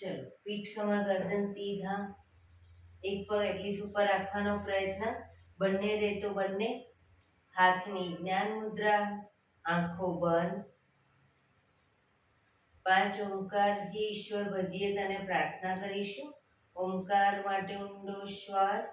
ચલો, પીઠ કમર ગરદન સીધા, એક પગ એટલી ઉપર રાખવાનો પ્રયત્ન, બંને રહેતો બંને હાથની જ્ઞાન મુદ્રા, આંખો બંધ. 5 ઓમકાર હે ઈશ્વર ભજીએ તને પ્રાર્થના કરીશું. ઓમકાર માટે ઊંડો શ્વાસ.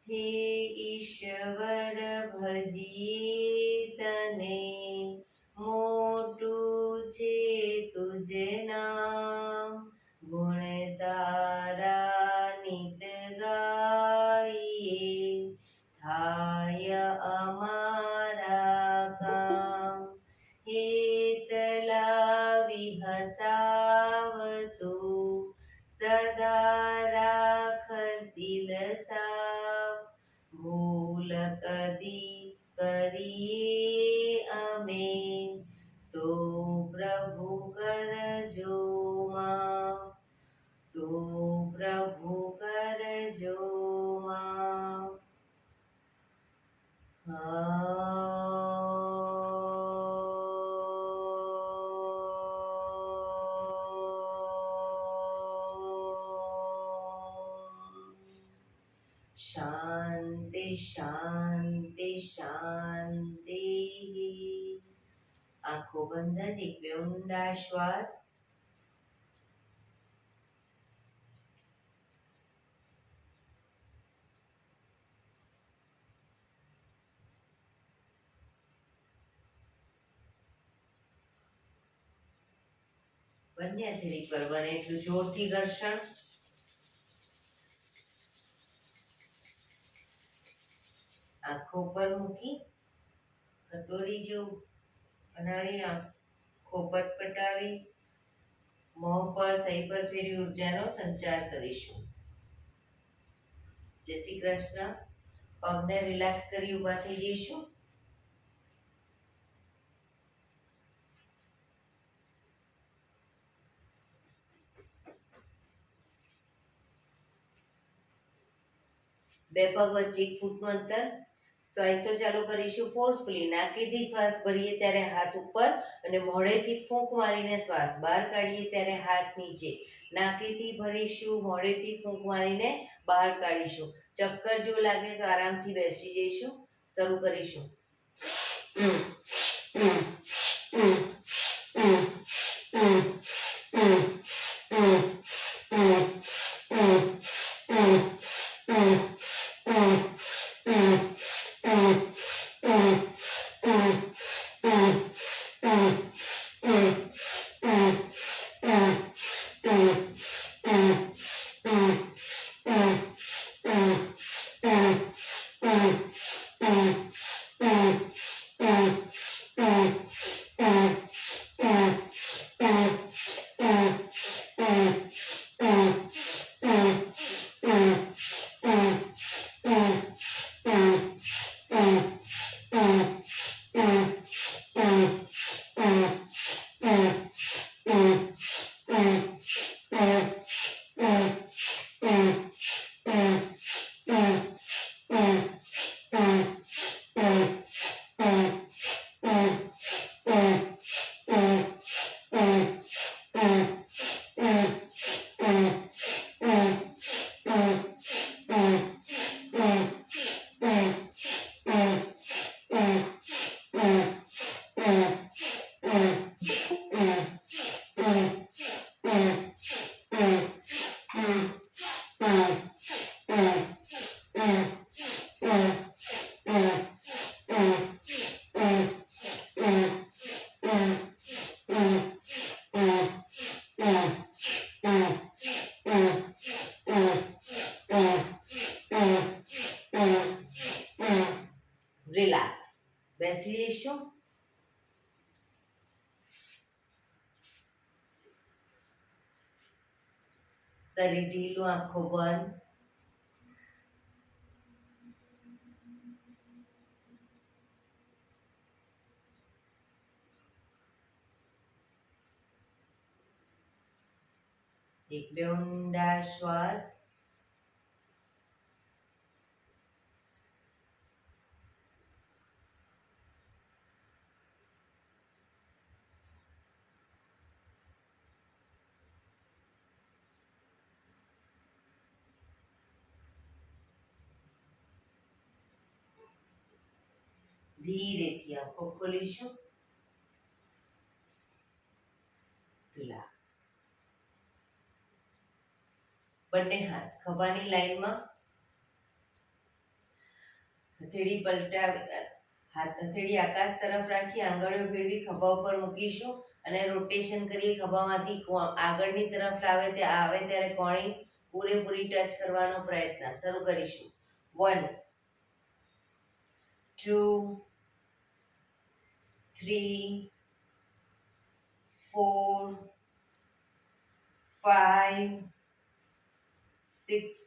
હે ઈશ્વર ભજીએ તને, મોટું છે તુજ નામ, ગુણ તારા નિત ગાઈએ, થાય અમારા કામ. હેતલા વિહસાવતો, સદા રાખર દિલ સાવ, ભૂલ કદી કરીએ અમે, તો પ્રભુ કરજો માફ, તો પ્રભુ કરજો માફ. શાંતિ શાંતિ શાંતિ. આંખો બંધ જ, એક બે ઊંડા શ્વાસ. બંને હાથેથી પર બને એટલું જોરથી ઘર્ષણ. આંખો પર મૂકી કટોરી જેવું બનાવી, આંખો પટપટાવી, મોં પર સહી પર ફેરવી ઉર્જાનો સંચાર કરીશું. જય શ્રી કૃષ્ણ. પગને રિલેક્સ કરી ઊભા થઈ જઈશું. બે પગ વચ્ચે 1 ફૂટનું અંતર. શ્વાસો ચાલુ કરીશું ફોર્સફુલી. નાકેથી શ્વાસ ભરીએ ત્યારે હાથ ઉપર અને મોઢેથી ફૂંક મારીને શ્વાસ બહાર કાઢીએ ત્યારે હાથ નીચે. નાકેથી ભરીશું, મોઢેથી ફૂંક મારીને બહાર કાઢીશું. ચક્કર જેવું લાગે તો આરામથી બેસી જઈશું. શરૂ કરીશું. દઈશું. શરીર ઢીલું, આંખો બંધ. એક બે ઊંડા શ્વાસ. ધીરેથી આંખો ખોલીશું. રિલેક્સ. બંને હાથ ખભાની લાઈનમાં. હથેળી પલટાવી, હથેળી આકાશ તરફ રાખી આંગળીઓ ભેળવી ખભા ઉપર મૂકીશું અને રોટેશન કરીએ. ખભામાંથી આગળની તરફ આવે ત્યારે કોણી પૂરેપૂરી ટચ કરવાનો પ્રયત્ન. શરૂ કરીશું. 1 2 3 4 5 6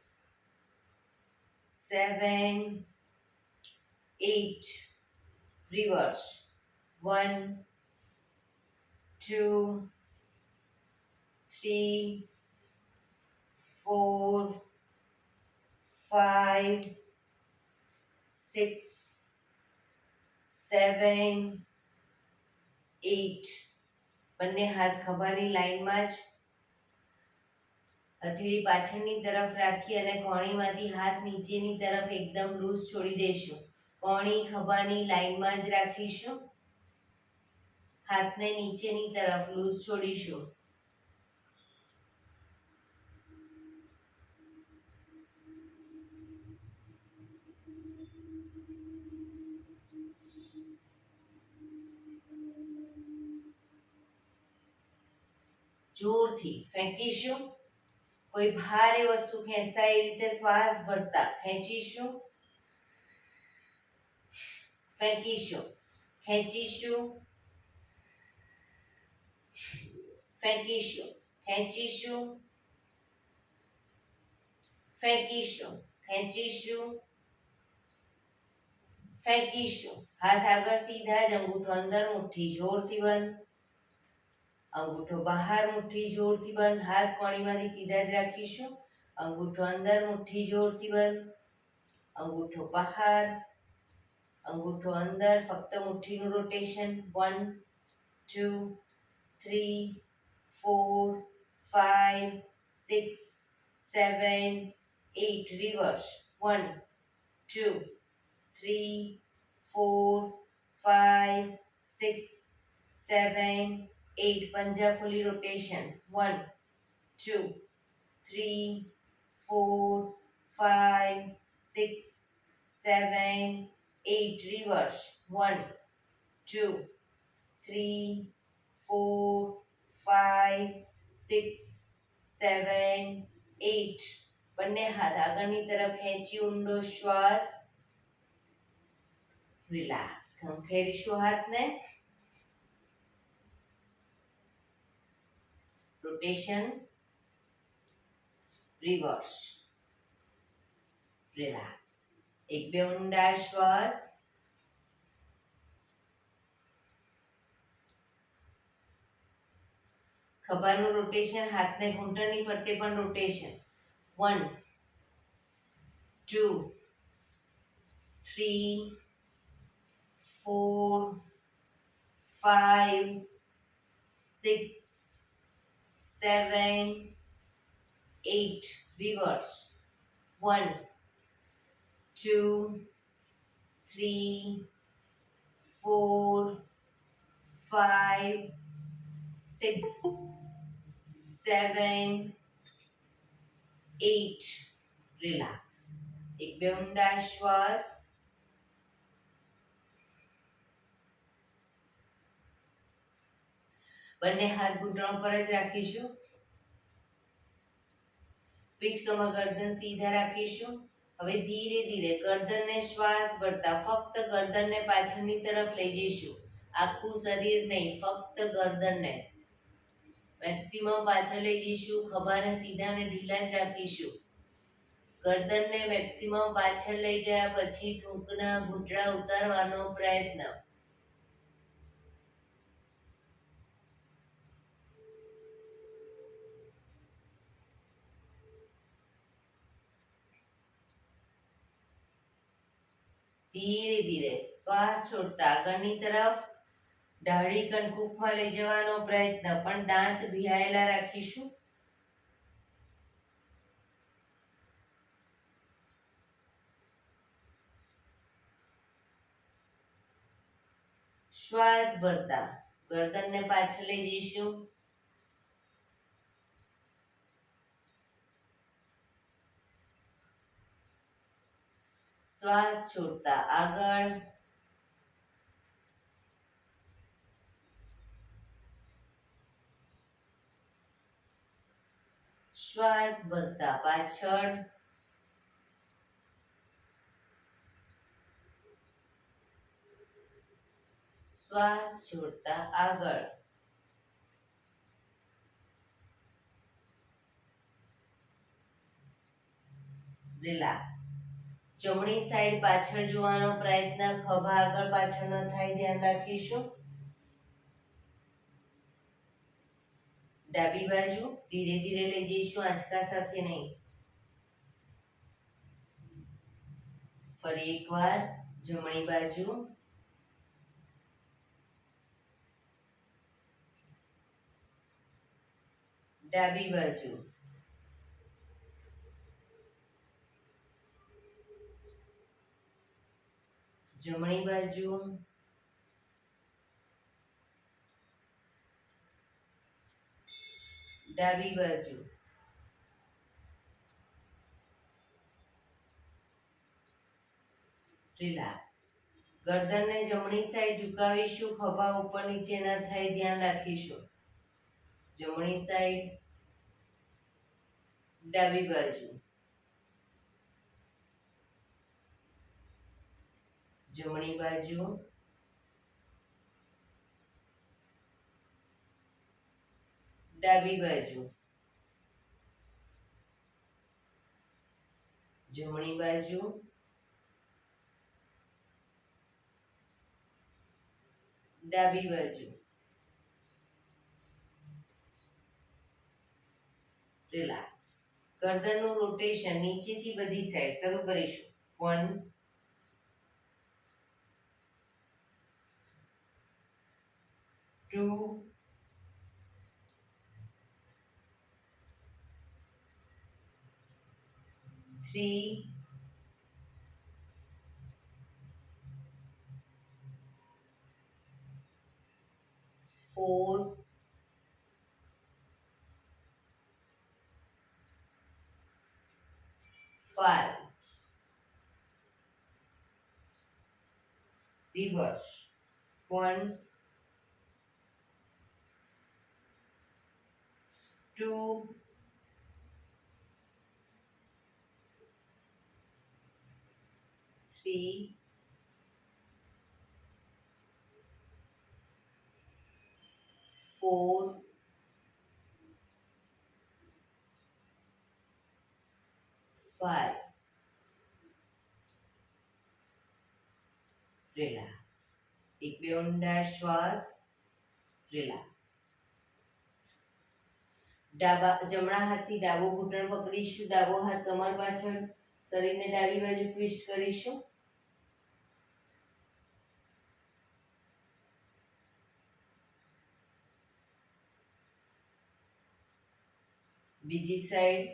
7 8. Reverse. 1 2 3 4 5 6 7 8. બંને હાથ ખભાની લાઈનમાં જ. હથેળી પાછળની તરફ રાખી અને કોણીમાંથી હાથ નીચેની તરફ એકદમ લૂઝ છોડી દઈશું. કોણી ખભાની લાઈનમાં જ રાખીશું. હાથને નીચેની તરફ લૂઝ છોડીશું. જોરથી ફેંકીશું. કોઈ ભારે વસ્તુ ખેંચતા એ રીતે શ્વાસ ભરતા ખેંચીશું, ફેંકીશું, ખેંચીશું, ફેંકીશું, ખેંચીશું, ફેંકીશું, ખેંચીશું, ફેંકીશું. હાથ આગળ સીધા જ, અંગૂઠો અંદર, મુઠ્ઠી જોરથી બંધ. અંગૂઠો બહાર, મુઠ્ઠી જોરથી બંધ. હાથ કોણીમાંથી સીધા જ રાખીશું. અંગૂઠો અંદર, મુઠ્ઠી જોરથી બંધ. અંગૂઠો બહાર, અંગૂઠો અંદર. ફક્ત મુઠ્ઠીનું રોટેશન. 1 2 3 4 5 6 7 8. રિવર્સ. 1 2 3 4 5 6 7 8. પંજા ખોલી રોટેશન. 1 2 3 4 5 6 7 8. Reverse. 1 2 3 4 5 6 7 8. બંને હાથ આગળની તરફ ખેંચી ઊંડો શ્વાસ. રિલેક્સ. ખંખેરીશું હાથને. રોટેશન. રિવર્સ. રિલેક્સ. એક બે ઊંડા શ્વાસ. ખભાનું રોટેશન. હાથને ઘૂંટણની ફરતે પણ રોટેશન. 1 2 3 4 5 6 7 8. Reverse. 1 2 3 4 5 6 7 8. રિલેક્સ. એક બે ઊંડા શ્વાસ. બંને હાથ ઘૂંટણો પર જ રાખીશું. પીઠ કમર ગરદન સીધા રાખીશું. હવે ધીરે ધીરે ગરદનને શ્વાસ ભરતા ફક્ત ગરદનને પાછળની તરફ લઈ જઈશું. આખું શરીર નહીં, ફક્ત ગરદનને મેક્સિમમ પાછળ લઈ જઈશું. ખભાને સીધા અને ઢીલા જ રાખીશું. ગરદનને મેક્સિમમ પાછળ લઈ ગયા પછી થૂંકના ઘૂંટડા ઉતારવાનો પ્રયત્ન. ધીરે ધીરે શ્વાસ છોડતા આગળની તરફ દાઢી કનકુફમાં લઈ જવાનો પ્રયત્ન, પણ દાંત ભીડાયેલા રાખીશું. શ્વાસ ભરતા ગરદનને પાછળ લઈ જઈશું. શ્વાસ છોડતા આગળ. શ્વાસ ભરતા પાછળ. શ્વાસ છોડતા આગળ. રિલેક્સ. જમણી સાઈડ પાછળ જોવાનો પ્રયત્ન, ખભા આગળ પાછળ ન થાય ધ્યાન રાખીશું. ડાબી બાજુ ધીરે ધીરે લઈ જઈશું, આંચકા સાથે નહીં. ફરી એકવાર જમણી બાજુ. ડાબી બાજુ. જમણી બાજુ. ડાબી બાજુ. રિલેક્સ. ગરદનને જમણી સાઈડ ઝુકાવીશું, ખભા ઉપર નીચે ન થાય ધ્યાન રાખીશું. જમણી સાઈડ. ડાબી બાજુ. જમણી બાજુ. ડાબી બાજુ. જમણી બાજુ. ડાબી બાજુ. રિલેક્સ. ગરદનનું રોટેશન નીચેથી બધી સાઈડ શરૂ કરીશું. 1 2 3 4 5 reverse 1 2 3 4 5 રિલેક્સ. એક બે ઊંડા શ્વાસ. રિલેક્સ. જમણા હાથથી ડાબો ઘૂંટણ પકડીશું, ડાબો હાથ કમર પાછળ, શરીરને ડાબી બાજુ ટ્વિસ્ટ કરીશું. બીજી સાઈડ.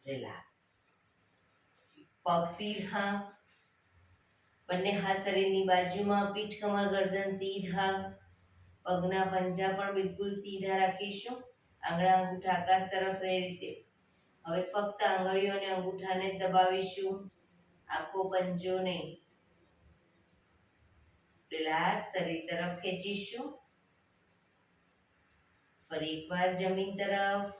રિલેક્સ. પગ સીધા, બંને હાથ શરીરની બાજુમાં, પીઠ કમર ગરદન સીધા, પગના પંજા પણ બિલકુલ સીધા રાખીશું. આંગળા અંગૂઠા આકાશ તરફ રહે રીતે. હવે ફક્ત આંગળીઓ અને અંગૂઠાને જ દબાવીશું, આખો પંજો નહીં. રિલેક્સ. શરીર તરફ ખેંચીશું. ફરી એકવાર જમીન તરફ,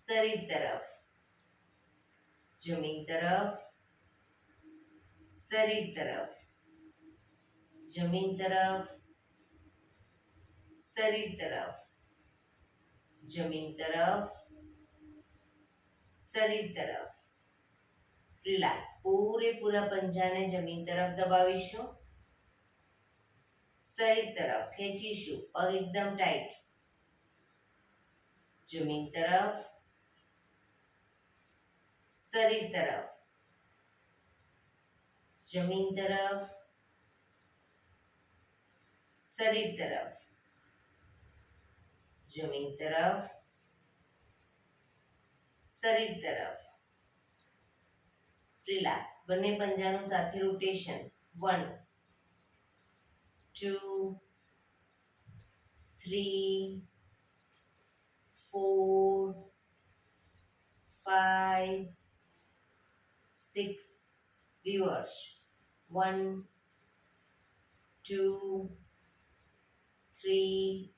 શરીર તરફ, જમીન તરફ, શરીર તરફ, જમીન તરફ, શરીર તરફ, જમીન તરફ, શરીર તરફ. રિલેક્સ. પૂરેપૂરા પંજાને જમીન તરફ દબાવીશું. શરીર તરફ ખેંચીશું. પગ એકદમ ટાઈટ. જમીન તરફ, શરીર તરફ, જમીન તરફ, શરીર તરફ, જમીન તરફ, શરીર તરફ. રિલેક્સ. બંને પંજાનું સાથે રોટેશન. 1 2 3 4 5 6. રિવર્સ. 1 2 3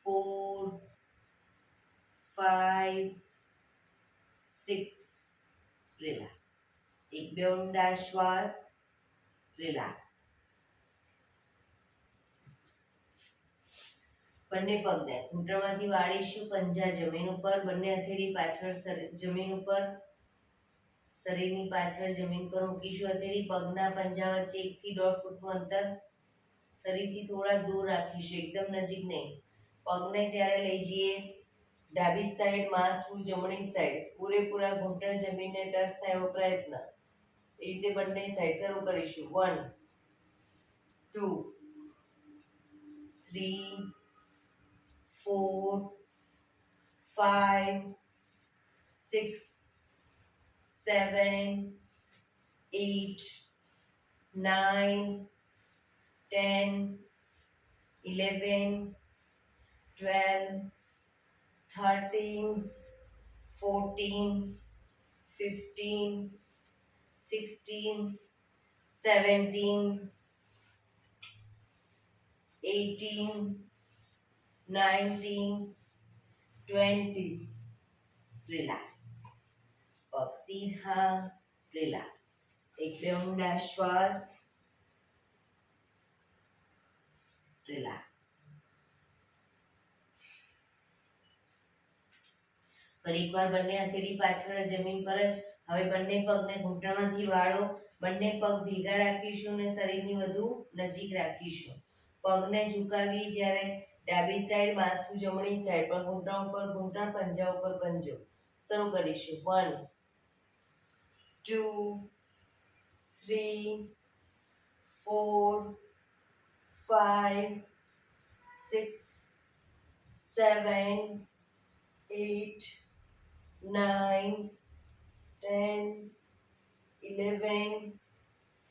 4 5 6. રિલેક્સ. એક બે ઊંડા શ્વાસ. રિલેક્સ. બંને પગને ઘૂંટણમાંથી વાળીશું. પંજા જમીન ઉપર. બંને હથેળી પાછળ જમીન ઉપર, શરીરની પાછળ જમીન પર મૂકીશું. હથેળી પગના પંજા વચ્ચે 1 થી 1.5 ફૂટનું અંતર શરીરથી થોડા દૂર રાખીશું, એકદમ નજીક નહીં. પગને જ્યારે લઈ જઈએ ડાબી સાઈડ, માથું જમણી સાઈડ, પૂરેપૂરા ઘૂંટણ જમીનને ટચ થાય એવો પ્રયત્ન. એ રીતે બંને સાઈડ શરૂ કરીશું. 1 2 3 4 5 6 7 8 9 10 11 12 13 14 15 16 17 18 19 20. રિલેક્સ. પગ સીધા. રિલેક્સ. એક બે ઊંડા શ્વાસ. રિલેક્સ. ફરી એકવાર બંને હથેળી પાછળ જમીન પર જ. હવે બંને પગને ઘૂંટણમાંથી વાળો. બંને પગ ભેગા રાખીશું અને શરીરની વધુ નજીક રાખીશું. પગને ઝુકાવી જ્યારે ડાબી સાઈડ, માથું જમણી સાઈડ, પણ ઘૂંટણ ઉપર ઘૂંટણ, પંજા ઉપર પંજો. શરૂ કરીશું. 1 2 3 4 5 6 7 8 9 10 11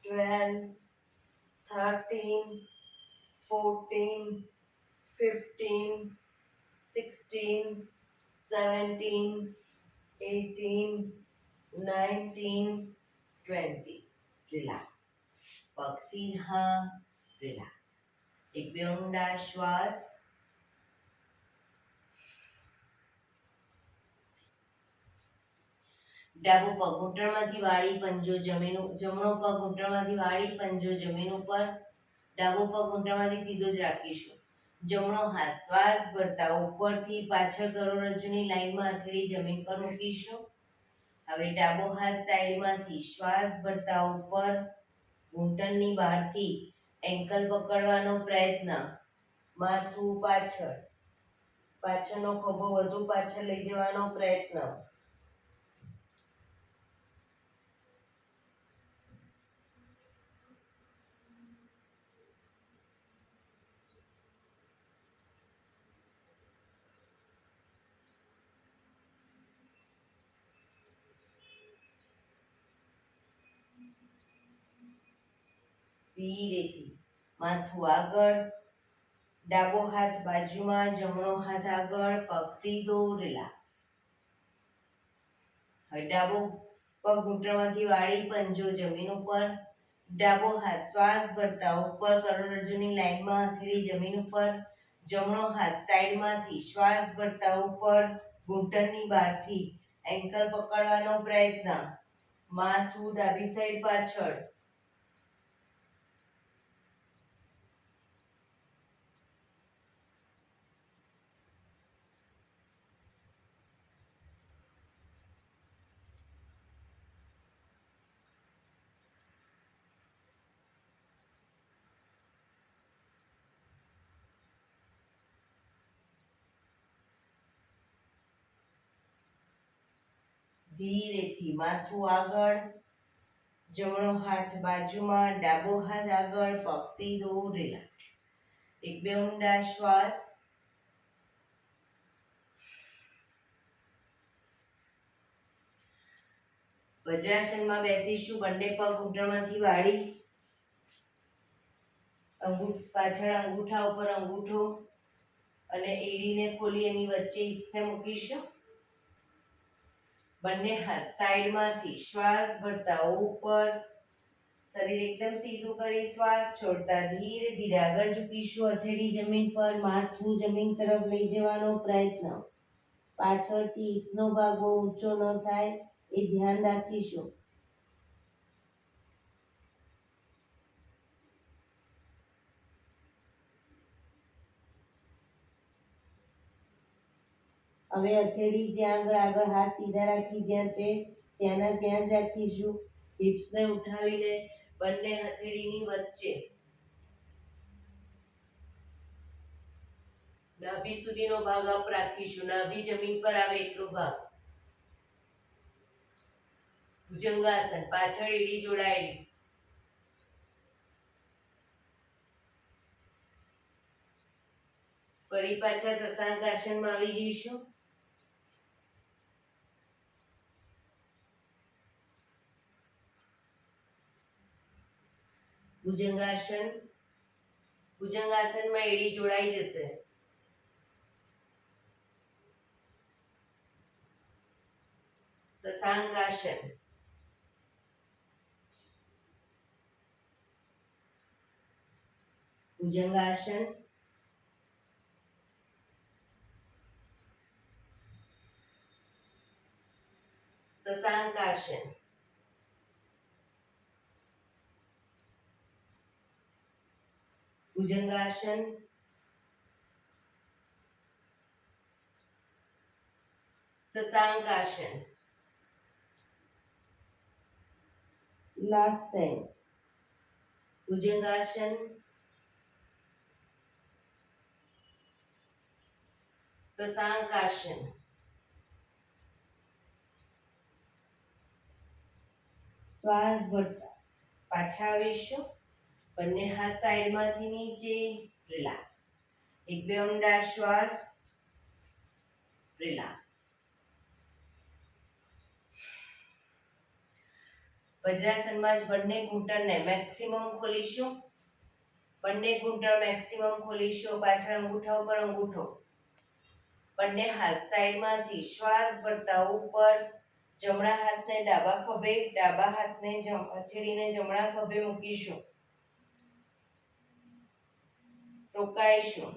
12 13 14 15 16 17 18 19 20. રિલેક્સ. પગ સીધા. રિલેક્સ. એક બે ઊંડા શ્વાસ. ડાબો પગ ઘૂંટણમાંથી વાળી, પંજો જમીન. જમણો પગ ઘૂંટણમાંથી વાળી, પંજો જમીન ઉપર. ડાબો પગ ઘૂંટણમાંથી સીધો જ રાખીશું. જમણો હાથ શ્વાસ ભરતા ઉપરથી પાછળ કરોડરજ્જુની લાઈનમાં હથેળી જમીન પર મૂકીશું. હવે ડાબો હાથ સાઈડમાંથી શ્વાસ ભરતા ઉપર, ઘૂંટણની બહારથી એન્કલ પકડવાનો પ્રયત્ન. માથું પાછળ, પાછળનો ખભો વધુ પાછળ લઈ જવાનો પ્રયત્ન. ધીરેથી માથું આગળ, ડાબો હાથ બાજુમાં, જમણો હાથ આગળ, પગ સીધો. રિલેક્સ. હવે ડાબો પગ ઘૂંટણમાંથી વાળી, પંજો જમીન ઉપર. ડાબો હાથ શ્વાસ ભરતા ઉપર કરોડરજ્જુની લાઈનમાં હથેળી જમીન ઉપર, જમણો હાથ સાઈડમાંથી શ્વાસ ભરતા ઉપર, ઘૂંટણની બહારથી એન્કલ પકડવાનો પ્રયત્ન, માથું ડાબી સાઈડ પાછળ. ધીરેથી માથું આગળ, જમણો હાથ બાજુમાં, ડાબો હાથ આગળ, પગ સીધો, રિલેક્સ. એક બે ઊંડા શ્વાસ. વજ્રાસનમાં બેસીશું. બંને પગ ઘૂંટણમાંથી વાળી, પાછળ અંગૂઠા ઉપર અંગૂઠો અને એડીને ખોલી એની વચ્ચે હિપ્સને મૂકીશું. બંને હાથ સાઈડમાંથી શ્વાસ ભરતા ઉપર, શરીર એકદમ સીધું કરી શ્વાસ છોડતા ધીરે ધીરે આગળ ઝૂકીશું. હથેળી જમીન પર, માથું જમીન તરફ લઈ જવાનો પ્રયત્ન. પાછળથી હિપનો ભાગ બહુ ઊંચો ન થાય એ ધ્યાન રાખીશું. હવે હથેળી જ્યાં આગળ હાથ સીધા રાખી જ્યાં છે ત્યાંના ત્યાં જ રાખીશું. હિપ્સને ઉઠાવીને બંને હથેળીની વચ્ચે નાભી સુધીનો ભાગ અપ રાખીશું. નાભી જમીન પર આવે એટલો ભાગ. ભુજંગાસન, પાછળ એડી જોડાયેલી. ફરી પાછા શશાંક આસનમાં આવી જઈશું. ભુજંગાસન. ભુજંગાસનમાં એડી જોડાઈ જશે. શશાંક આસન. ભુજંગાસન. શશાંક આસન. ભુજંગાસન. શશાંક આસન. Last time. ભુજંગાસન. શશાંક આસન. શ્વાસ ભરતા પાછા આવીશું. બંને હાથ સાઈડમાંથી નીચે, રિલેક્સ. એક બે ઊંડા શ્વાસ, રિલેક્સ. વજ્રાસનમાં જ બંને ઘૂંટણને મેક્સિમમ ખોલીશું. બંને ઘૂંટણ મેક્સિમમ ખોલીશું. પાછળ અંગૂઠા ઉપર અંગૂઠો. બંને હાથ સાઈડમાંથી શ્વાસ ભરતા ઉપર, જમણા હાથને ડાબા ખભે, ડાબા હાથને હથેળીને જમણા ખભે મૂકીશું. રોકાઈશું.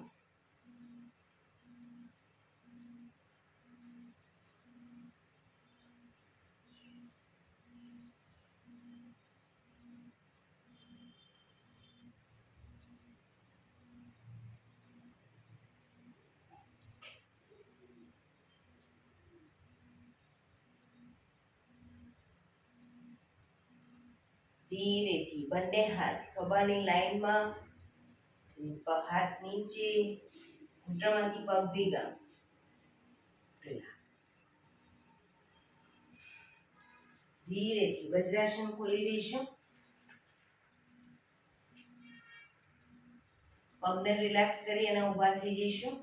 ધીરેથી બંને હાથ ખભાની લાઈનમાં, હાથ નીચે, ઘૂંટણમાંથી પગ ભેગા. રિલેક્સ. ધીરેથી વજ્રાસન ખોલી દઈશું. પગને રિલેક્સ કરી અને ઊભા થઈ જઈશું.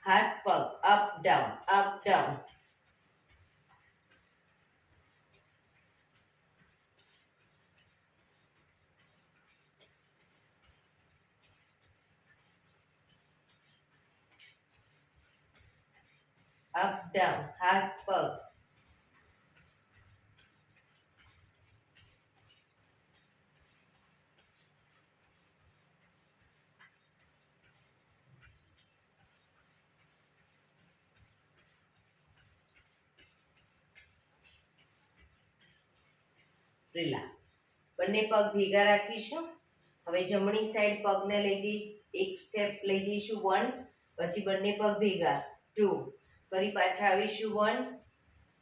હાથ પગ up down, up down. Up down, હાથ પગ, રિલેક્સ. બંને પગ ભેગા રાખીશું. હવે જમણી સાઈડ પગને લઈ જઈ, એક સ્ટેપ લઈ જઈશું 1, પછી બંને પગ ભેગા 2, ફરી પાછા આવીશું 1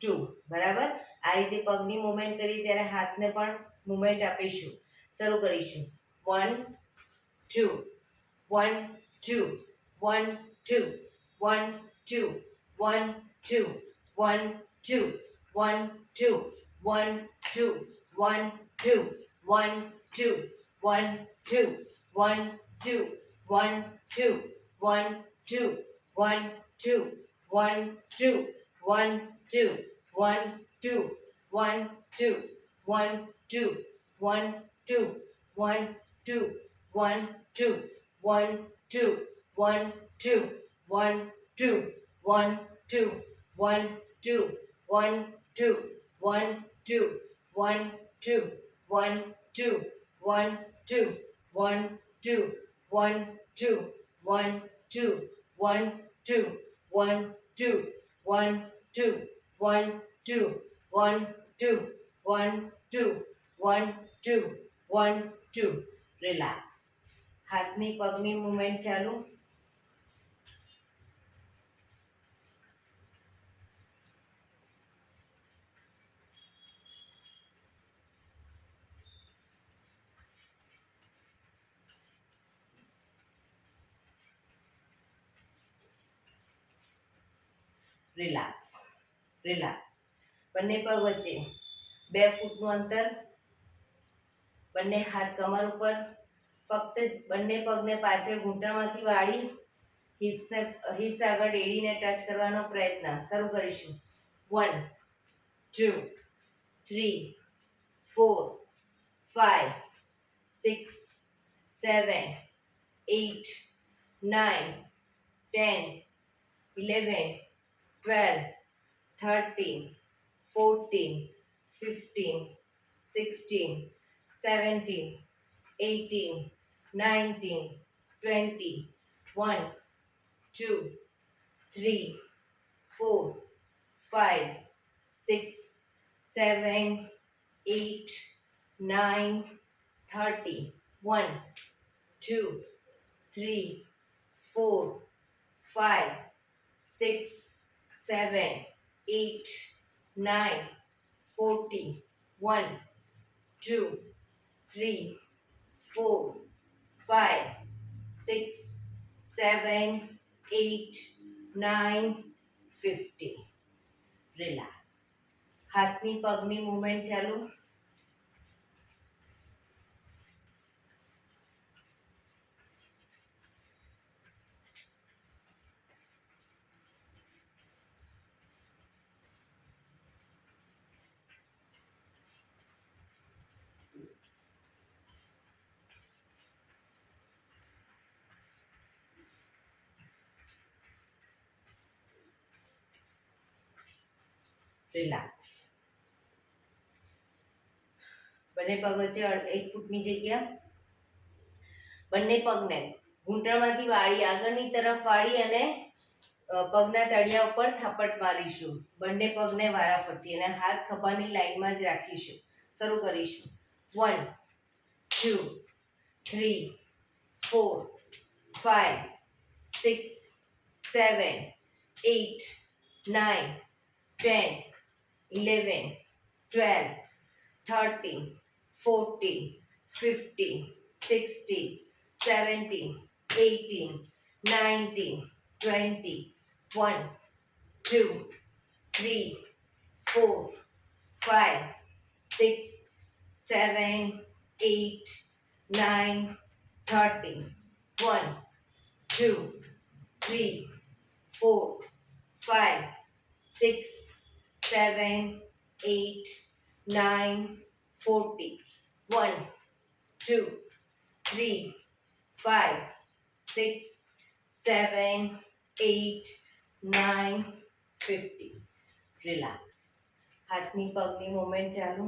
2. બરાબર. આ રીતે પગની મૂવમેન્ટ કરીએ ત્યારે હાથને પણ મૂવમેન્ટ આપીશું. શરૂ કરીશું 1 2 1 2 1 2 1 2 1 2 1 2 1 2 1 2 1 2 1 2 1 2 1 2 1 2 1 2 1 2 1 2 1 2 1 2 1 2 1 2 1 2 1 2 1 2 1 2 1 2 1 2 1 2 1 2 1 2 1 2 1 2 1 2 1 2 1 2 1 2 1 2 1 2 1 2 1 2 1 2 1 2 1 2 1 2 1 2. રિલેક્સ. હાથની પગની મૂવમેન્ટ ચાલુ. રિલેક્સ. રિલેક્સ. બંને પગ વચ્ચે 2 ફૂટનું અંતર. બંને હાથ કમર ઉપર. ફક્ત બંને પગને પાછળ ઘૂંટણમાંથી વાળી હિપ્સ આગળ એડીને ટચ કરવાનો પ્રયત્ન. શરૂ કરીશું 1 2 3 4 5 6 7 8 9 10 11 12 13 14 15 16 17 18 19 20 1 2 3 4 5 6 7 8 9 30 1 2 3 4 5 6 7 8 9 40 1 2 3 4 5 6 7 8 9 50. રિલેક્સ. હાથની પગની મૂવમેન્ટ ચાલુ. રિલેક્સ. બંને પગ વચ્ચે 1 ફૂટની જગ્યા. બંને પગને ઘૂંટણમાંથી વાળી આગળની તરફ વાળી અને પગના તળિયા ઉપર થાપટ મારીશું. બંને પગને વારાફરતી અને હાથ ખભાની લાઈનમાં જ રાખીશું. શરૂ કરીશું 1 2 3 4 5 6 7 8 9 10 11 12 13 14 15 16 17 18 19 20 1 2 3 4 5 6 7 8 9 30 1 2 3 4 5 6 7 8 9 40 1 2 3 5 6 7 8 9 50. રિલેક્સ. હાથની પગની મૂવમેન્ટ ચાલુ.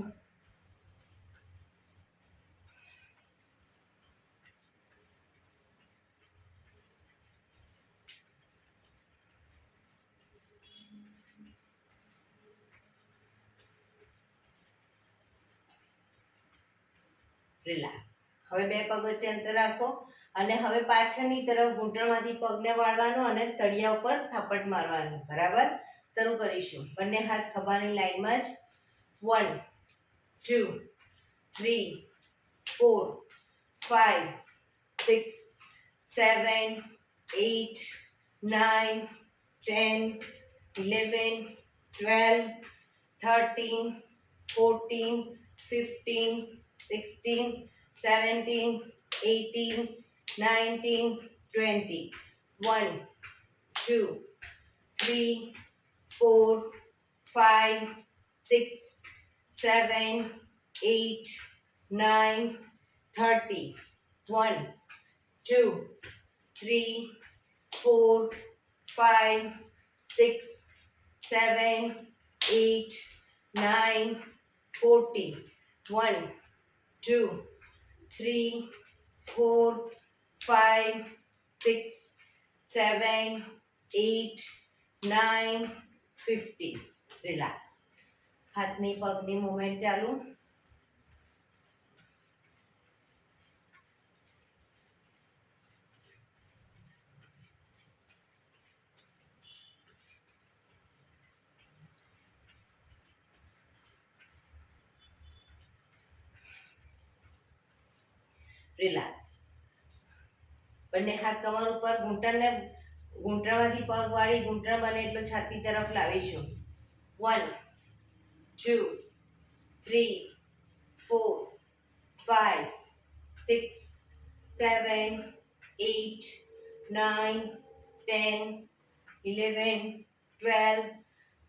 રિલેક્સ. હવે બે પગ વચ્ચે અંતર રાખો અને હવે પાછળની તરફ ઘૂંટણમાંથી પગને વાળવાનો અને તળિયા ઉપર થાપટ મારવાની. બરાબર? શરૂ કરીશું. બંને હાથ ખભાની લાઈનમાં જ. 1 2 3 4 5 6 7 8 9 10 11 12 13 14 15 16 17 18 19 20. 1 2 3 4 5 6 7 8 9 30. 1 2 3 4 5 6 7 8 9 40. 1 2 3 4 5 6 7 8 9 50. રિલેક્સ. હાથની પગની મૂવમેન્ટ ચાલુ. રિલેક્સ. બંને હાથ કમર ઉપર, ઘૂંટણમાંથી પગ વાળી ઘૂંટણ બને એટલો છાતી તરફ લાવીશું. 1 2 3 4 5 6 7 8 9 10 11 12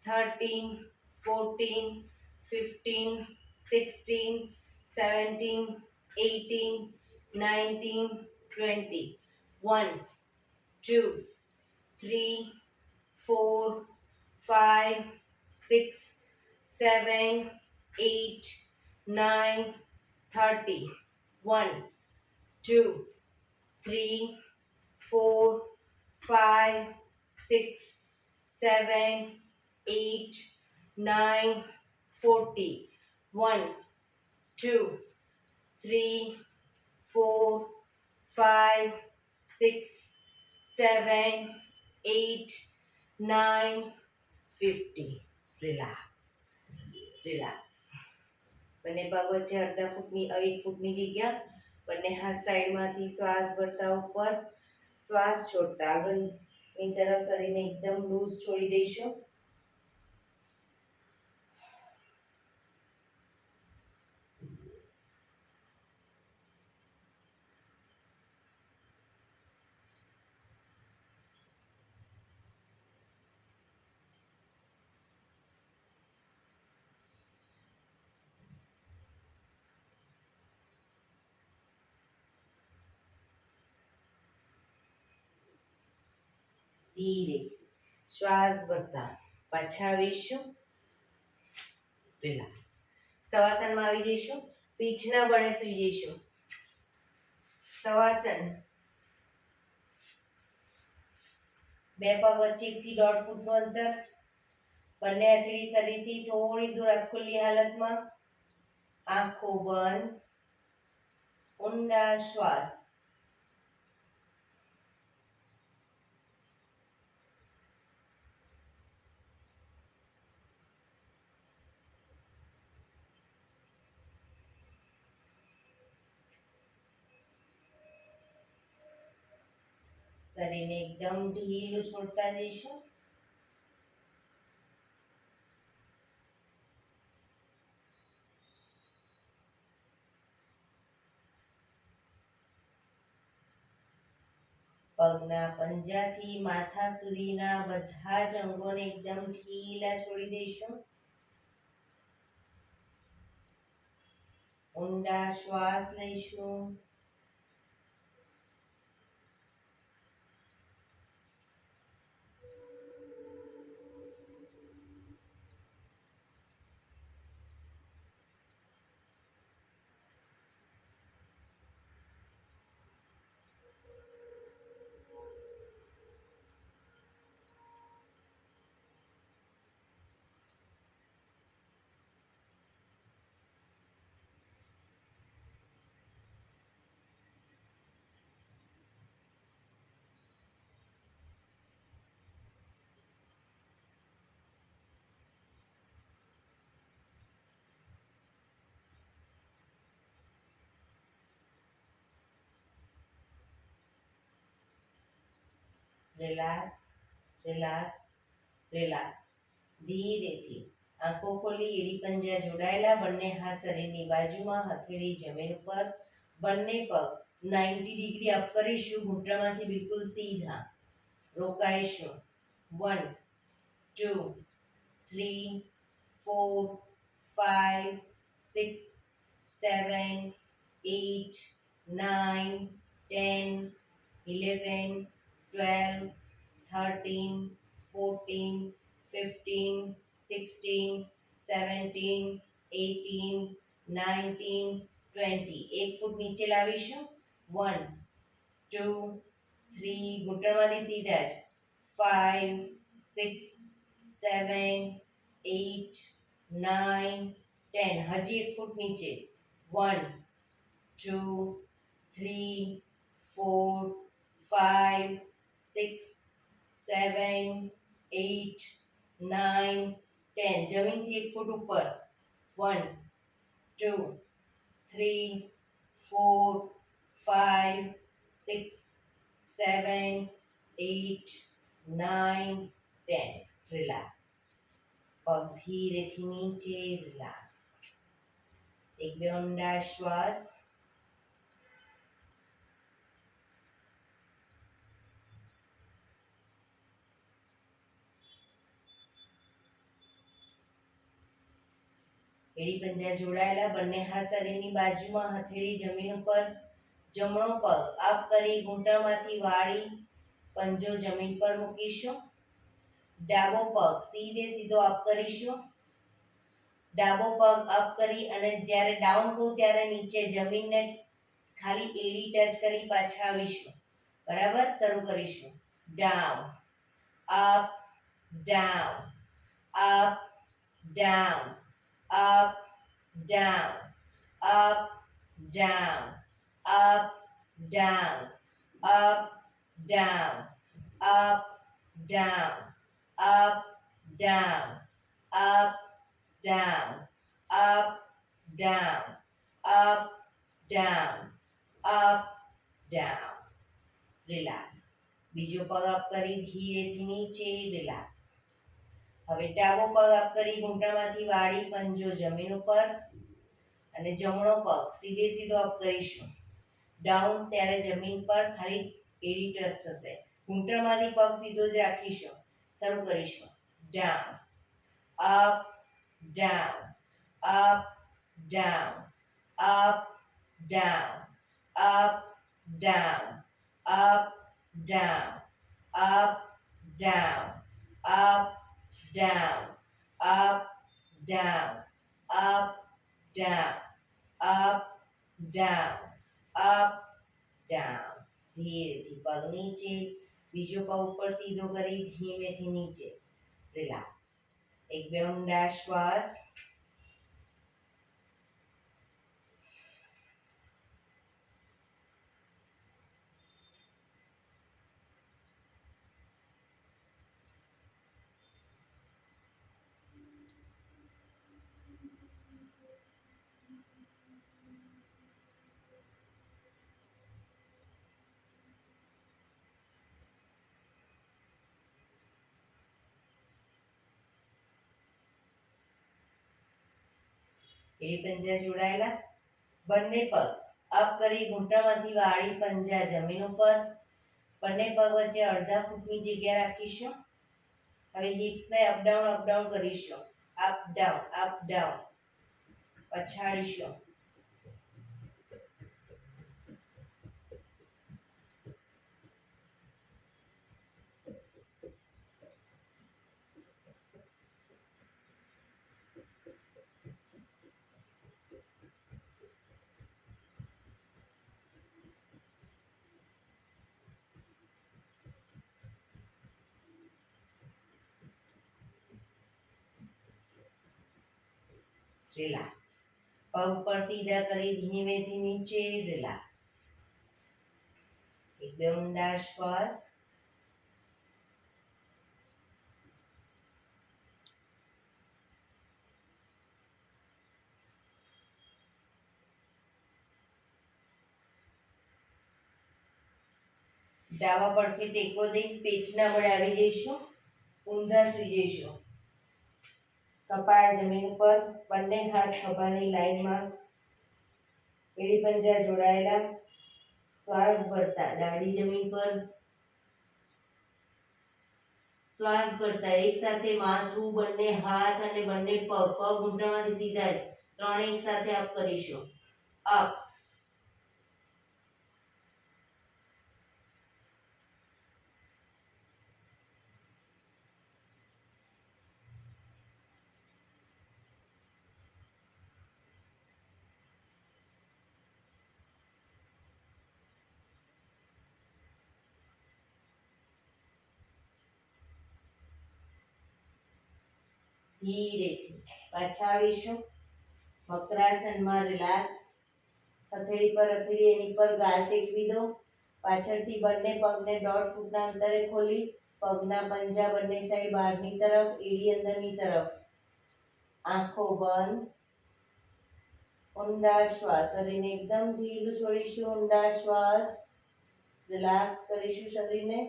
13 14 15 16 17 18 19 20. 1 2 3 4 5 6 7 8 9 30. 1 2 3 4 5 6 7 8 9 40. 1 2 3 4 5 6 7 8 9 50. રિલેક્સ. રિલેક્સ. બંને પગ વચ્ચે અડધા ફૂટની 1 ફૂટની જગ્યા. બંને હાથ સાઈડમાંથી શ્વાસ ભરતા ઉપર, શ્વાસ છોડતા આગળની તરફ શરીરને એકદમ લૂઝ છોડી દઈશું. ધીરે શ્વાસ ભરતા પાછા આવીશું. રિલેક્સ. શવાસનમાં આવી જઈશું. પીઠના બળે સૂઈ જઈશું. શવાસન. બે પગ વચ્ચે 1 થી 1.5 ફૂટનું અંતર. બંને હથેળી શરીરથી થોડી દૂર આંખ ખુલ્લી હાલતમાં. આંખો બંધ. ઊંડા શ્વાસ. શરીરને એકદમ ઢીલું છોડતા જઈશું. પગના પંજાથી માથા સુધીના બધા જ અંગોને એકદમ ઢીલા છોડી દઈશું. ઊંડા શ્વાસ લઈશું. Relax, relax, relax. ધીરેથી આંખો ખોલી, એડી પંજા જોડાયેલા, બંને હાથ શરીરની બાજુમાં, હથેળી જમીન ઉપર, બંને પગ 90 ડિગ્રી અપ કરીશું, ઘૂંટણમાંથી બિલકુલ સીધા. રોકાઈશું. 1 2 3 4 5 6 7 8 9 10 11 12 13 14 15 16 17 18 19 20. 1 ફૂટ નીચે લાવીશું. 1 2 3 ઘૂંટણમાંથી સીધા જ. 5 6 7 8 9 10. હજી 1 ફૂટ નીચે. 1 2 3 4 5 6 7 8 9 10. જમીનથી 1 ફૂટ ઉપર. 1 2 3 4 5 6 7 8 9 10. રિલેક્સ. પગ ધીરેથી નીચે. રિલેક્સ. એક બે ઊંડા શ્વાસ. એડી પંજા જોડાયેલા, બંને હાથ શરીરની બાજુમાં, હથેળી જમીન ઉપર, જમણો પગ અપ કરી ઘૂંટણમાંથી વાળી પંજો જમીન પર મૂકીશું. ડાબો પગ સીધે સીધો અપ કરીશું. ડાબો પગ અપ કરી અને જ્યારે ડાઉન કહું ત્યારે નીચે જમીનને ખાલી એડી ટચ કરી પાછા આવીશું. બરાબર. શરૂ કરીશું. Down, up, down, up, down, up, down, up, down, up, down, up, down, up, down, up, down, up, down, up, down, up, down, up, down. Relax. બીજો પગ અપ કરી ધીરેથી નીચે. રિલેક્સ. હવે ડાબો પગ અપ કરી ઘૂંટણમાંથી વાળી પંજો જમીન ઉપર અને જમણો પગ સીધે સીધો અપ કરીશું. ડાઉન ત્યારે જમીન પર ખાલી એડી ટચ થશે. ઘૂંટણમાંથી પગ સીધો જ રાખીશું. શરૂ કરીશું. Down, up, down, up, down, up, down, up, down, up, down, up, down, up, down, up, down, up, down, up, down, up, down. ધીરેથી પગ નીચે. બીજો પગ ઉપર સીધો કરી ધીમેથી નીચે. રિલેક્સ. એક બે ઊંડા શ્વાસ. એડી પંજા જોડાયેલા, બંને પગ અપ કરી ઘૂંટણમાંથી વાળી પંજા જમીન ઉપર, બંને પગ વચ્ચે અડધા ફૂટની જગ્યા રાખીશું. હવે હિપ્સને અપ ડાઉન કરીશું. અપ ડાઉન પછાડીશું. રિલેક્સ. પગ પર સીધા કરી ધીમેથી નીચે. રિલેક્સ. એક બે ઊંડા શ્વાસ. ડાબા પડખે ટેકો દઈ પેટના બળે આવી જઈશું, ઊંધા સુઈ જઈશું. કપાળ જમીન પર, બંને હાથ ખભાની લાઈનમાં, એડી પંજા જોડાયેલા. શ્વાસ ભરતા દાઢી જમીન પર, શ્વાસ ભરતા એક સાથે માથું, બંને હાથ અને બંને પગ, પગ ઘૂંટણમાંથી સીધા જ ત્રણ એક સાથે અપ કરીશું. અપ, ધીરેથી પાછા આવીશું. વક્રાસનમાં રિલેક્સ. હથેળી પર હથેળી એની પર ગાલ ટેકવી દો. પાછળથી બંને પગને 1.5 ફૂટના અંતરે ખોલી પગના પંજા બંને સાઈડ બહારની તરફ, એડી અંદરની તરફ. આંખો બંધ. ઊંડા શ્વાસ. શરીરને એકદમ ઢીલું છોડીશું. ઊંડા શ્વાસ. રિલેક્સ કરીશું શરીરને.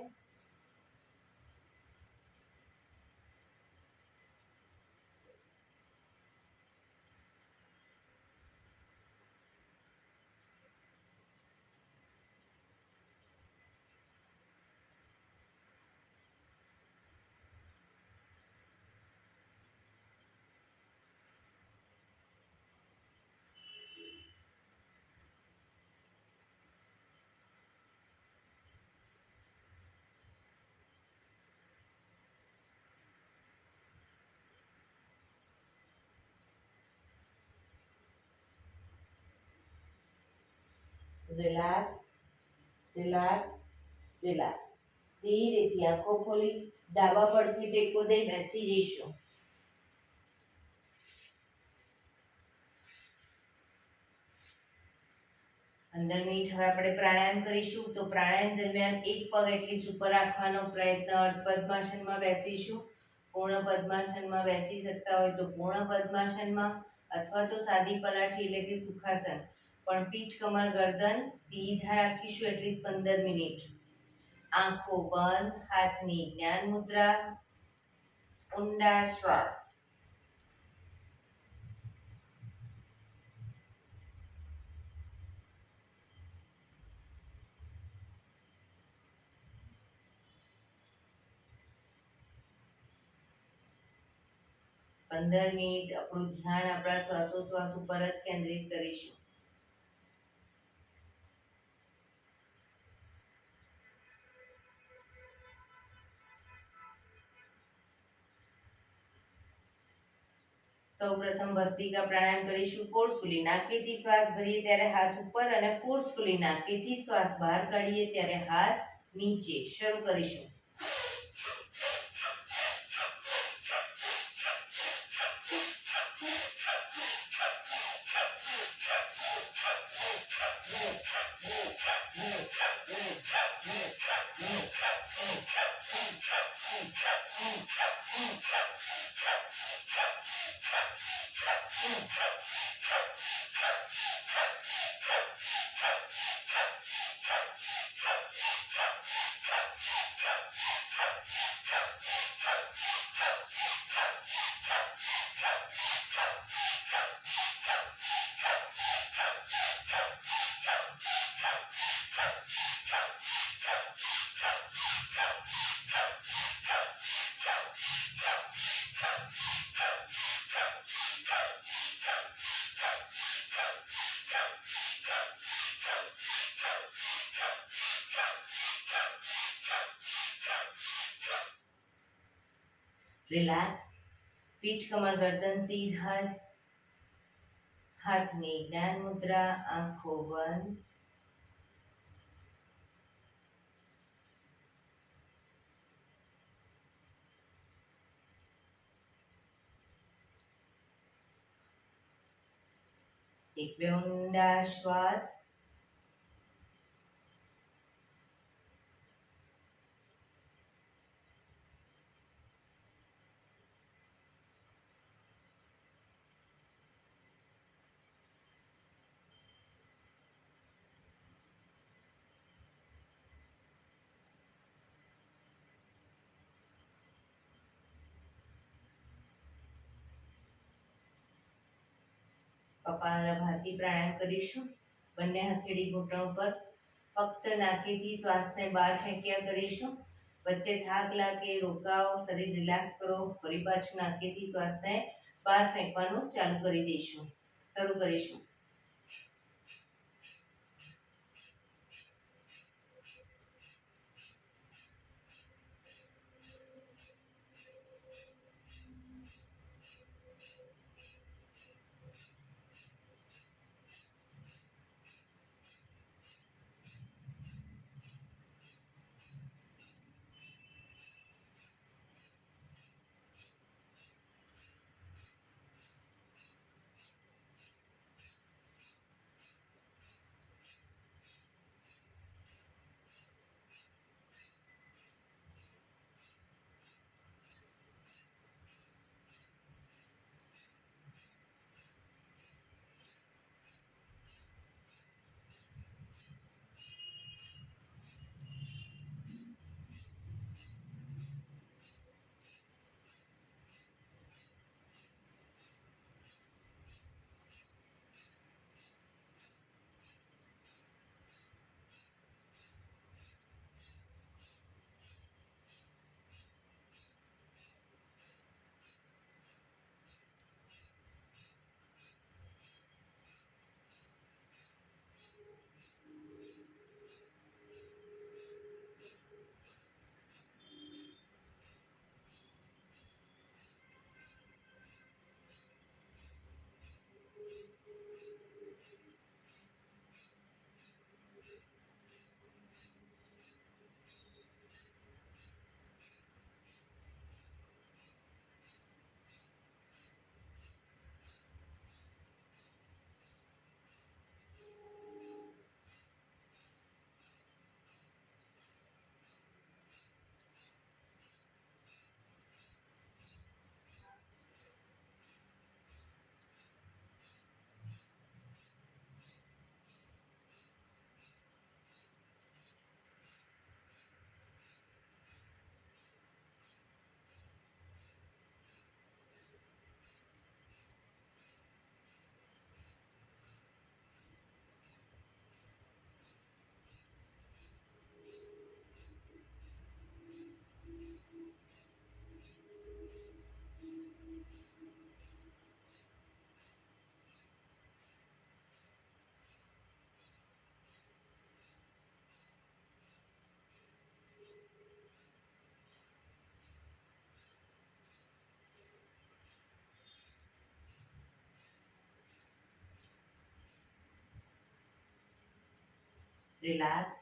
Relax, relax, relax. ધીરેથી આંખો ખોલી ડાબા પડથી ટેકો દઈ બેસી જઈશું. અંદર મિનિટ હવે આપણે પ્રાણાયામ કરીશું. તો પ્રાણાયામ દરમિયાન એક પગ એટલીસ્ટ ઉપર રાખવાનો પ્રયત્ન. અર્ધ પદ્માસનમાં બેસીશું. પૂર્ણ પદ્માસનમાં બેસી શકતા હોય તો પૂર્ણ પદ્માસનમાં, અથવા તો સાદી પલાઠી એટલે કે સુખાસન. પણ પીઠ, કમર, ગરદન સીધા રાખીશું એટલીસ્ટ 15 મિનિટ. આંખો બંધ, હાથની જ્ઞાન મુદ્રા. ઊંડા શ્વાસ. પંદર મિનિટ આપણું ધ્યાન આપણા શ્વાસોશ્વાસ ઉપર જ કેન્દ્રિત કરીશું. સૌપ્રથમ ભસ્ત્રિકા પ્રાણાયામ કરીશું. ફોર્સફુલી નાકેથી શ્વાસ ભરીએ ત્યારે હાથ ઉપર અને ફોર્સફુલી નાકેથી શ્વાસ બહાર કાઢીએ ત્યારે હાથ નીચે. શરૂ કરીશું. રિલેક્સ. પીઠ, કમર, ગરદન સીધા જ. હાથની જ્ઞાન મુદ્રા. આંખો બંધ. એક બે ઊંડા શ્વાસ. કપાલભાતિ પ્રાણાયામ કરીશું. બંને હથેળી ઘૂંટણ પર, ફક્ત નાકેથી શ્વાસને બહાર ફેંક્યા કરીશું. વચ્ચે થાક લાગે રોકાઓ, શરીર રિલેક્સ કરો, ફરી પાછું નાકેથી શ્વાસને બહાર ફેંકવાનું ચાલુ કરી દઈશું. શરૂ કરીશું. રિલેક્સ.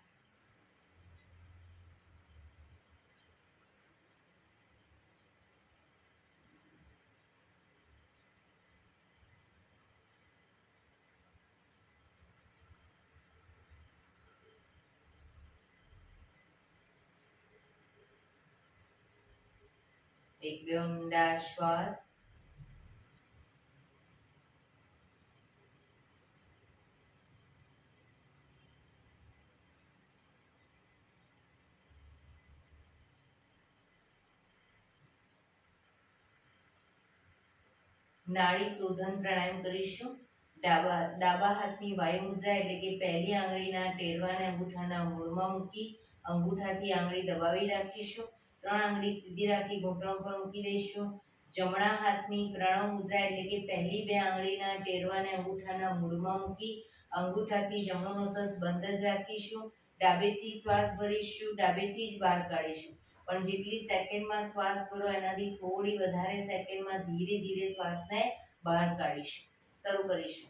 એક બે ઊંડા શ્વાસ. નાડી શોધન પ્રાણાયામ કરીશું. ડાબા હાથની વાયુ મુદ્રા એટલે કે પહેલી આંગળીના ટેરવાને અંગૂઠાના મૂળમાં મૂકી અંગૂઠાથી આંગળી દબાવી રાખીશું. 3 આંગળી સીધી રાખી ઘૂંટણ પર મૂકી દઈશું. જમણા હાથની પ્રણવ મુદ્રા એટલે કે પહેલી 2 આંગળીના ટેરવાને અંગૂઠાના મૂળમાં મૂકી અંગૂઠાથી જમણો નોઝલ બંધ જ રાખીશું. ડાબેથી શ્વાસ ભરીશું, ડાબેથી જ બહાર કાઢીશું. પણ જેટલી સેકન્ડમાં શ્વાસ ભરો એનાથી થોડી વધારે સેકન્ડમાં ધીરે ધીરે શ્વાસને બહાર કાઢીશું. શરૂ કરીશું.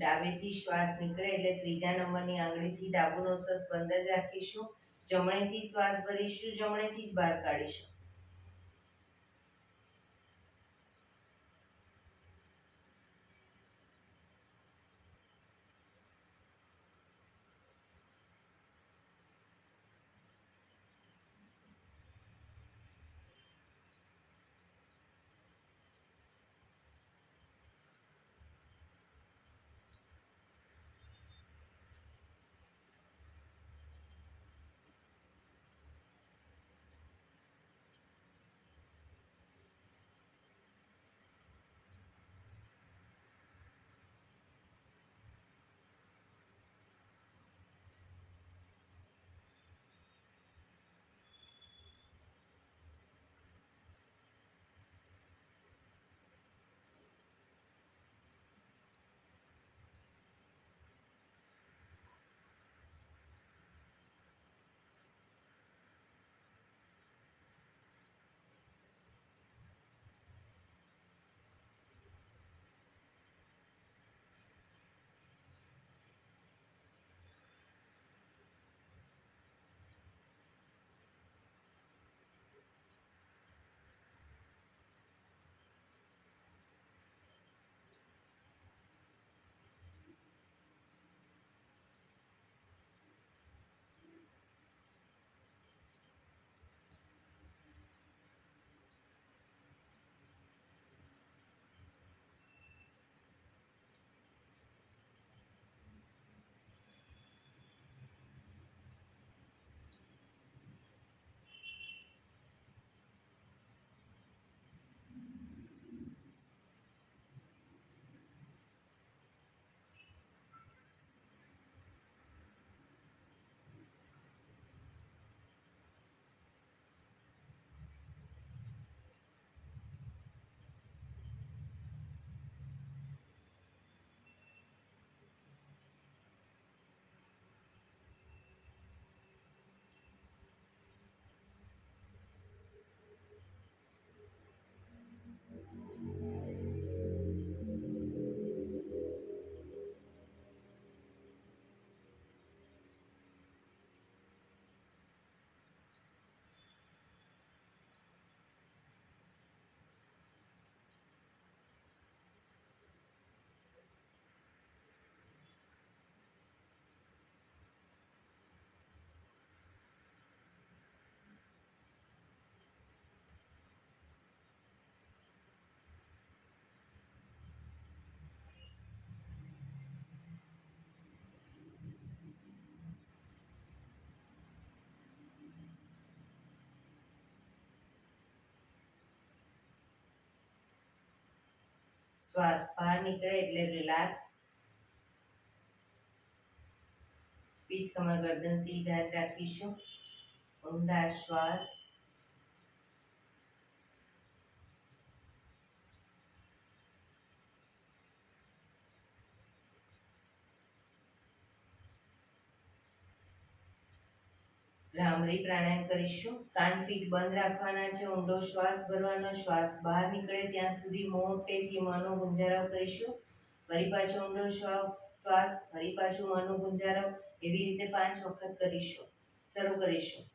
ડાબેથી શ્વાસ નીકળે એટલે ત્રીજા નંબરની આંગળીથી ડાબુ નોસસ બંધ જ રાખીશું. જમણેથી શ્વાસ ભરીશું, જમણેથી જ બહાર કાઢીશું. શ્વાસ બહાર નીકળે એટલે રિલેક્સ. પીઠ કમર ગરદન સીધા જ રાખીશું. ઊંડા શ્વાસ. ભ્રામરી પ્રાણાયામ કરીશું. કાન ફીટ બંધ રાખવાના છે. ઊંડો શ્વાસ ભરવાનો. શ્વાસ બહાર નીકળે ત્યાં સુધી મોટેથી મોંનો ગુંજરાવ કરીશું. ફરી પાછો ઊંડો શ્વાસ, ફરી પાછું મોંનો ગુંજરાવ. એવી રીતે 5 વખત કરીશું. શરૂ કરીશું.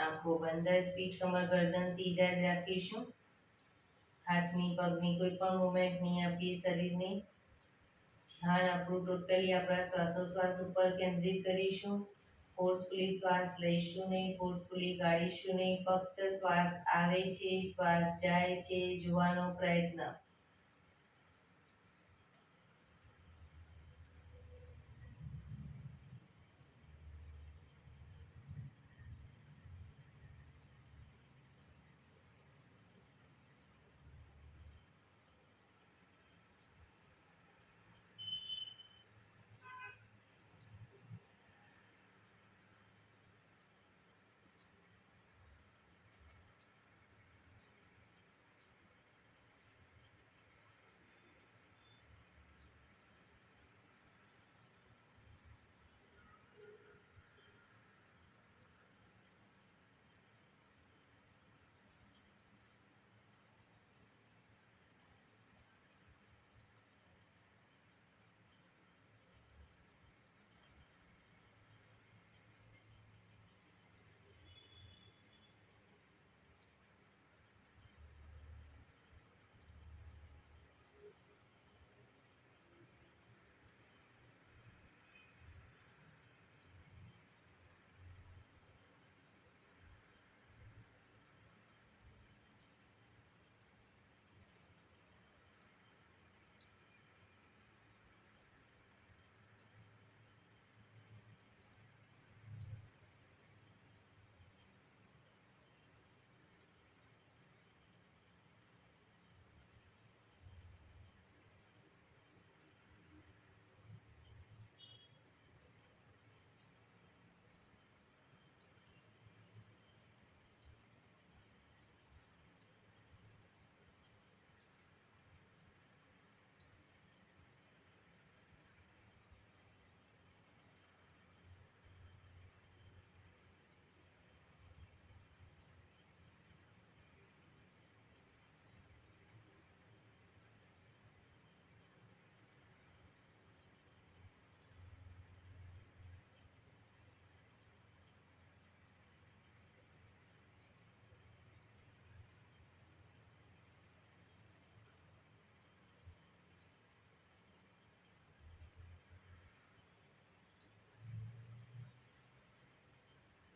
આંખો બંધ જ, પીઠ કમર ગરદન સીધા જ રાખીશું. હાથની પગની કોઈ પણ મુવમેન્ટ નહીં આપીએ શરીરની. ધ્યાન આપણું ટોટલી આપણા શ્વાસોશ્વાસ ઉપર કેન્દ્રિત કરીશું. ફોર્સફુલી શ્વાસ લઈશું નહીં, ફોર્સફુલી કાઢીશું નહીં, ફક્ત શ્વાસ આવે છે, શ્વાસ જાય છે જોવાનો પ્રયત્ન.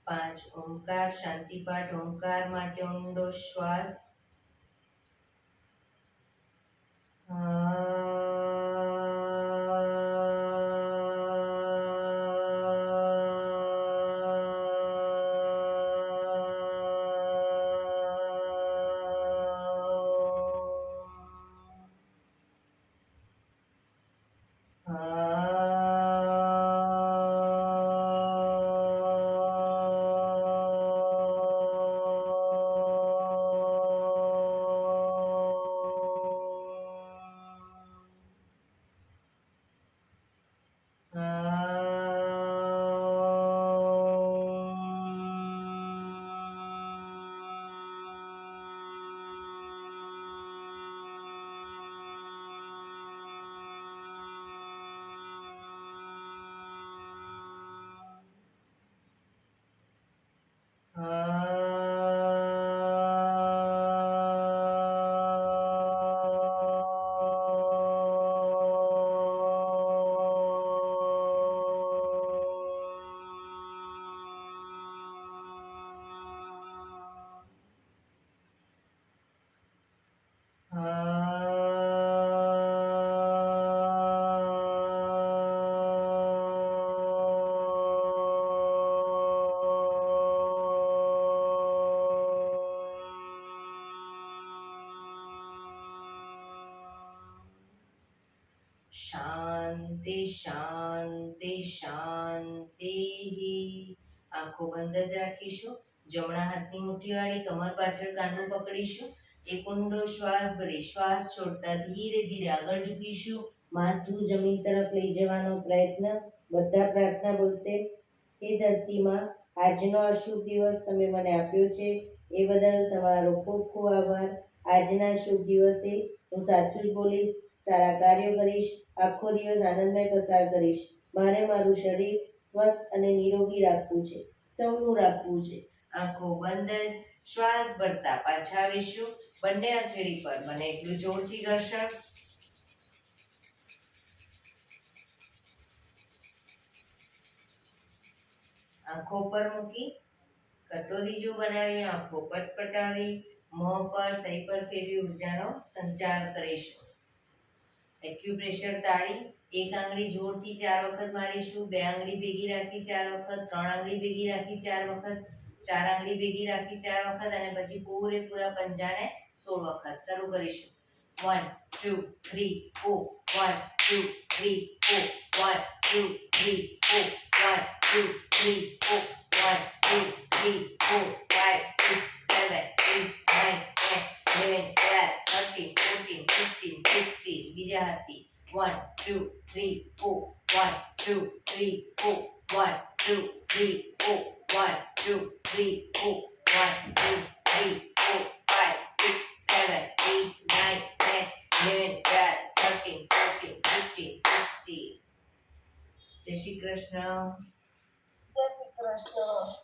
5 ઓમકાર શાંતિપાઠ. ઓમકાર માટે ઊંડો શ્વાસ. શાંતિ શાંતિ શાંતિ. આંખો બંધ જ રાખીશું. જમણા હાથની મુઠ્ઠી વાળી કમર પાછળ કાંડું પકડીશું. એક ઊંડો શ્વાસ ભરી શ્વાસ છોડતા ધીરે ધીરે આગળ ઝૂકીશું. માથું જમીન તરફ લઈ જવાનો પ્રયત્ન. બધા પ્રાર્થના બોલશે. હે ધરતીમાં, આજનો આ શુભ દિવસ તમે મને આપ્યો છે એ બદલ તમારો ખૂબ ખૂબ આભાર. આજના શુભ દિવસે હું સાચું જ બોલીશ, સારા કાર્યો કરીશ, આખો દિવસ આનંદમય પસાર કરીશ. મારે મારું શરીર સ્વસ્થ અને નિરોગી રાખવું છે, સૌનું રાખવું છે. આંખો બંધ જ. શ્વાસ ભરતા પાછા આવીશું બંને હથેળી પર બને એટલું જોરથી ઘર્ષણ. આંખો પર મૂકી કટોરી જો બનાવી આંખો પટપટાવી મોં પર સહી પર ફેરવી ઉર્જાનો સંચાર કરીશું. એક્યુપ્રેશર તાળી. એક આંગળી જોરથી 4 વખત મારીશું. 2 આંગળી ભેગી રાખી 4 વખત. 3 આંગળી ભેગી રાખી 4 વખત. 4 આંગળી ભેગી રાખી 4 વખત અને પછી પૂરેપૂરા પંજાને 16 વખત. શરૂ કરીશું. 1 2 3 4 1 2 3 4 1 2 3 4 1 2 3 4 1 2 3 4 5 6 7 8 9 10 11 12 13 14 15 16. બીજા હાથથી 1 2 3 4 1 2 3 4 1 2 3 4 1 2 3 4 1 2 3 4 5 6 7 8 9 10 11 12 13 14 15 16. જય શ્રી કૃષ્ણ. જય શ્રી કૃષ્ણ.